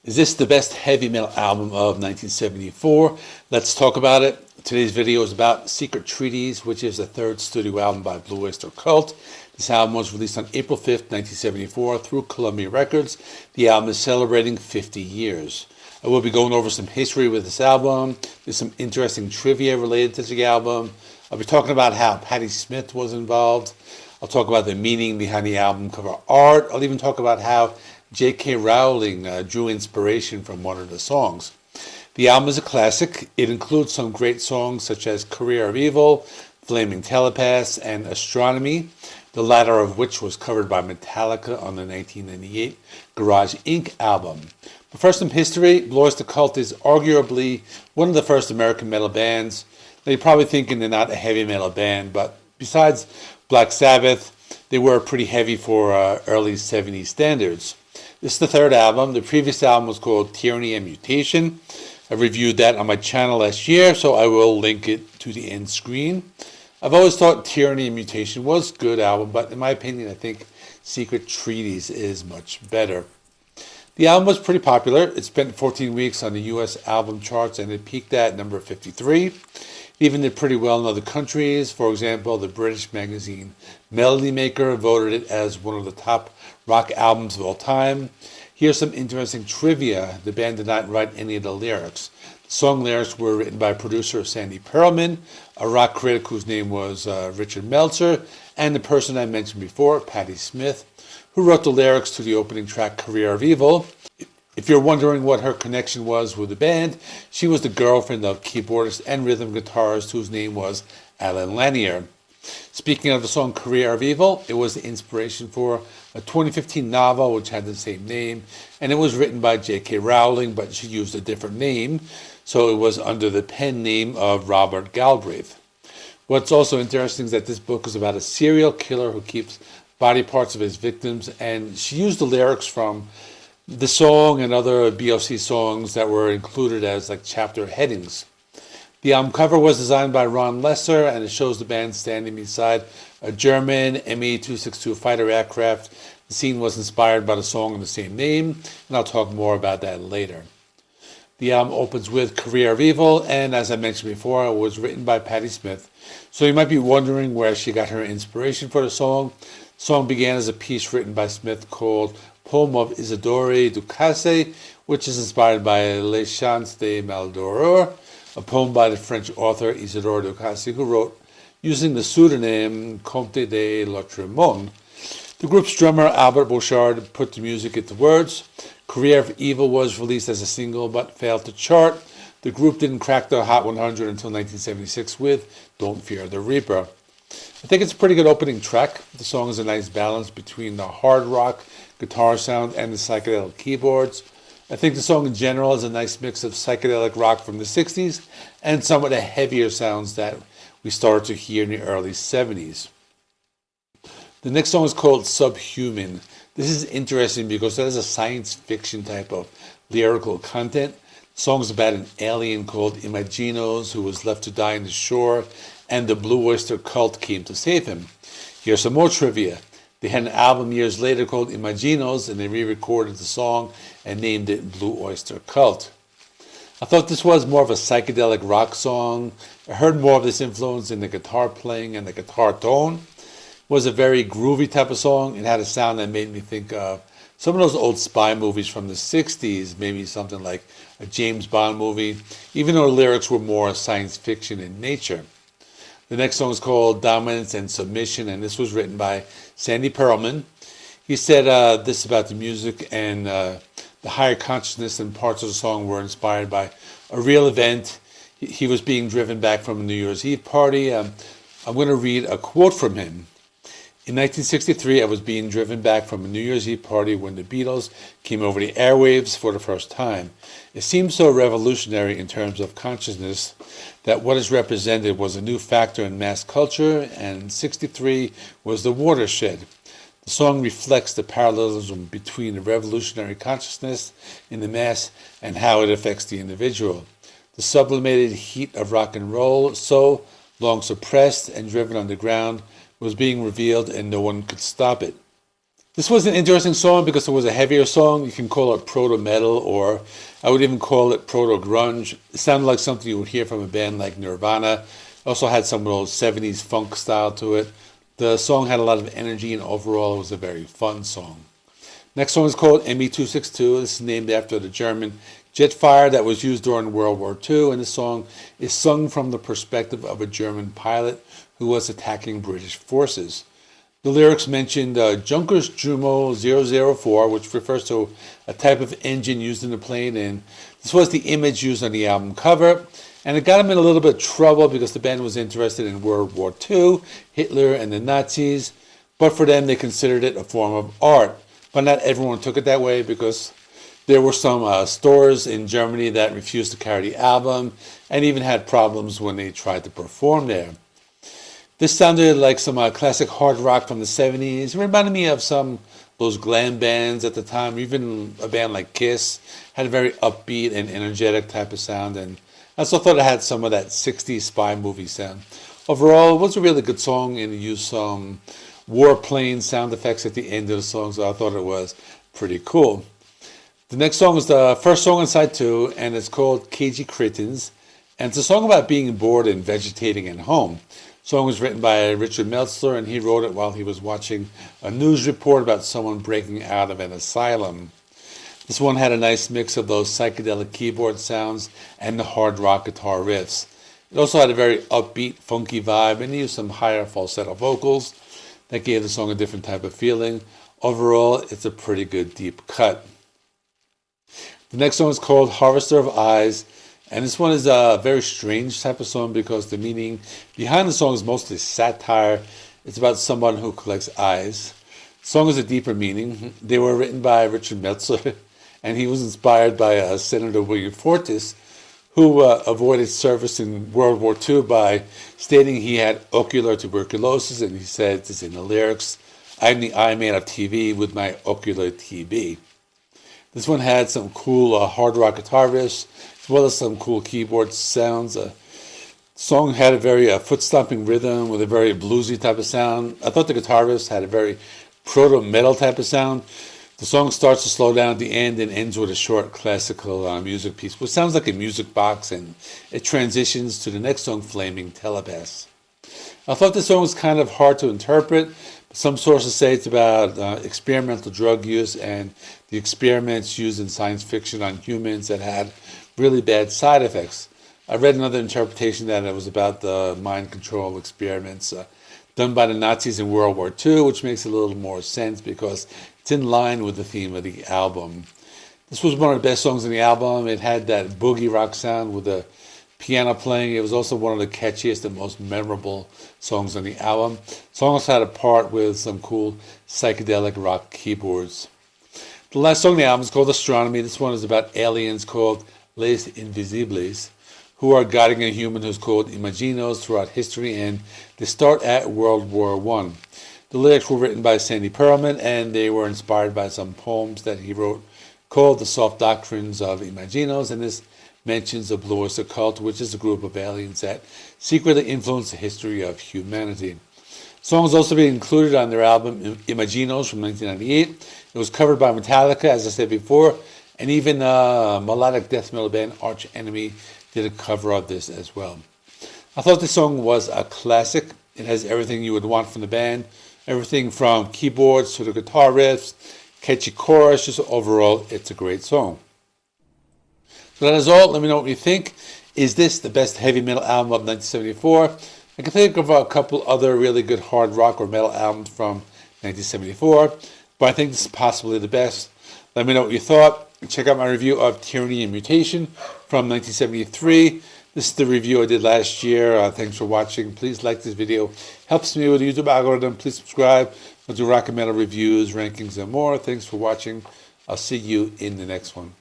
Is this the best heavy metal album of 1974? Let's talk about it. Today's video is about Secret Treaties, which is the third studio album by Blue Oyster Cult. This album was released on April 5th, 1974 through Columbia Records. The album is celebrating 50 years. I will be going over some history with this album. There's some interesting trivia related to the album. I'll be talking about how Patti Smith was involved. I'll talk about the meaning behind the album cover art. I'll even talk about how JK Rowling drew inspiration from one of the songs. The album is a classic. It includes some great songs such as Career of Evil, Flaming Telepaths, and Astronomy, the latter of which was covered by Metallica on the 1998 Garage Inc. album. But first, some history. Blue Oyster Cult is arguably one of the first American metal bands. Now, you're probably thinking they're not a heavy metal band, but besides Black Sabbath, they were pretty heavy for early 70s standards. This is the third album. The previous album was called Tyranny and Mutation. I reviewed that on my channel last year, so I will link it to the end screen. I've always thought Tyranny and Mutation was a good album, but in my opinion, I think Secret Treaties is much better. The album was pretty popular. It spent 14 weeks on the US album charts and it peaked at number 53. It even did pretty well in other countries. For example, the British magazine Melody Maker voted it as one of the top rock albums of all time. Here's some interesting trivia. The band did not write any of the lyrics. The song lyrics were written by producer Sandy Pearlman, a rock critic whose name was Richard Meltzer, and the person I mentioned before, Patti Smith, who wrote the lyrics to the opening track Career of Evil. If you're wondering what her connection was with the band, she was the girlfriend of keyboardist and rhythm guitarist whose name was Alan Lanier. Speaking of the song Career of Evil, it was the inspiration for a 2015 novel which had the same name, and it was written by JK Rowling, but she used a different name, so it was under the pen name of Robert Galbraith. What's also interesting is that this book is about a serial killer who keeps body parts of his victims, and she used the lyrics from the song and other BOC songs that were included as like chapter headings. The album cover was designed by Ron Lesser, and it shows the band standing beside a German Me-262 fighter aircraft. The scene was inspired by the song of the same name, and I'll talk more about that later. The album opens with Career of Evil, and as I mentioned before, it was written by Patti Smith. So you might be wondering where she got her inspiration for the song. The song began as a piece written by Smith called Poem of Isidore Ducasse, which is inspired by Les Chants de Maldoror, a poem by the French author Isidore Ducasse, who wrote using the pseudonym Comte de Lautremont. The group's drummer Albert Bouchard put the music into words. Career of Evil was released as a single but failed to chart. The group didn't crack the Hot 100 until 1976 with Don't Fear the Reaper. I think it's a pretty good opening track. The song is a nice balance between the hard rock guitar sound and the psychedelic keyboards. I think the song in general is a nice mix of psychedelic rock from the 60s and some of the heavier sounds that we started to hear in the early 70s. The next song is called Subhuman. This is interesting because it has a science fiction type of lyrical content. The song is about an alien called Imaginos who was left to die on the shore, and the Blue Oyster Cult came to save him. Here's some more trivia. They had an album years later called Imaginos, and they re-recorded the song and named it Blue Oyster Cult. I thought this was more of a psychedelic rock song. I heard more of this influence in the guitar playing and the guitar tone. It was a very groovy type of song. It had a sound that made me think of some of those old spy movies from the 60s, maybe something like a James Bond movie, even though the lyrics were more science fiction in nature. The next song is called Dominance and Submission, and this was written by Sandy Pearlman. He said this about the music and the higher consciousness, and parts of the song were inspired by a real event. He was being driven back from a New Year's Eve party. I'm going to read a quote from him. In 1963, I was being driven back from a New Year's Eve party when the Beatles came over the airwaves for the first time. It seemed so revolutionary in terms of consciousness that what is represented was a new factor in mass culture, and 63 was the watershed. The song reflects the parallelism between the revolutionary consciousness in the mass and how it affects the individual. The sublimated heat of rock and roll, so long suppressed and driven underground, was being revealed and no one could stop it. This was an interesting song because it was a heavier song. You can call it proto-metal, or I would even call it proto-grunge. It sounded like something you would hear from a band like Nirvana. It also had some of those 70s funk style to it. The song had a lot of energy, and overall it was a very fun song. Next song is called ME-262. This is named after the German jet fighter that was used during World War II, and this song is sung from the perspective of a German pilot who was attacking British forces. The lyrics mentioned Junkers Jumo 004, which refers to a type of engine used in the plane, and this was the image used on the album cover. And it got them in a little bit of trouble because the band was interested in World War II, Hitler, and the Nazis, but for them they considered it a form of art. But not everyone took it that way, because there were some stores in Germany that refused to carry the album and even had problems when they tried to perform there. This sounded like some classic hard rock from the 70s. It reminded me of some those glam bands at the time. Even a band like Kiss had a very upbeat and energetic type of sound, and I also thought it had some of that 60s spy movie sound. Overall, it was a really good song, and it used some warplane sound effects at the end of the song, so I thought it was pretty cool. The next song is the first song on side 2, and it's called Cagey Cretins, and it's a song about being bored and vegetating at home. The song was written by Richard Meltzler, and he wrote it while he was watching a news report about someone breaking out of an asylum. This one had a nice mix of those psychedelic keyboard sounds and the hard rock guitar riffs. It also had a very upbeat, funky vibe, and used some higher falsetto vocals that gave the song a different type of feeling. Overall, it's a pretty good deep cut. The next song is called Harvester of Eyes, and this one is a very strange type of song because the meaning behind the song is mostly satire. It's about someone who collects eyes. The song has a deeper meaning. They were written by Richard Meltzler, and he was inspired by Senator William Fortis, who avoided service in World War II by stating he had ocular tuberculosis, and he said this in the lyrics, "I'm the eye man of TV with my ocular TB." This one had some cool hard rock guitar riffs, as well as some cool keyboard sounds. The song had a very foot-stomping rhythm with a very bluesy type of sound. I thought the guitar riffs had a very proto-metal type of sound. The song starts to slow down at the end and ends with a short classical music piece, which sounds like a music box, and it transitions to the next song, Flaming Telepaths. I thought this song was kind of hard to interpret. Some sources say it's about experimental drug use and the experiments used in science fiction on humans that had really bad side effects. I read another interpretation that it was about the mind control experiments done by the Nazis in World War II, which makes a little more sense because it's in line with the theme of the album. This was one of the best songs in the album. It had that boogie rock sound with the piano playing. It was also one of the catchiest and most memorable songs on the album. The song also had a part with some cool psychedelic rock keyboards. The last song on the album is called Astronomy. This one is about aliens called Les Invisibles, who are guiding a human who's called Imaginos throughout history, and they start at World War I. The lyrics were written by Sandy Pearlman, and they were inspired by some poems that he wrote called The Soft Doctrines of Imaginos, and this mentions the Blue Oyster Cult, which is a group of aliens that secretly influenced the history of humanity. Songs also being included on their album Imaginos from 1998. It was covered by Metallica, as I said before, and even melodic death metal band Arch Enemy did a cover of this as well. I thought this song was a classic. It has everything you would want from the band, everything from keyboards to the guitar riffs, catchy chorus. Just overall, it's a great song. So that is all. Let me know what you think. Is this the best heavy metal album of 1974? I can think of a couple other really good hard rock or metal albums from 1974, but I think this is possibly the best. Let me know what you thought. Check out my review of Tyranny and Mutation from 1973. This is the review I did last year. Thanks for watching. Please like this video. Helps me with the YouTube algorithm. Please subscribe. I'll do rock and metal reviews, rankings, and more. Thanks for watching. I'll see you in the next one.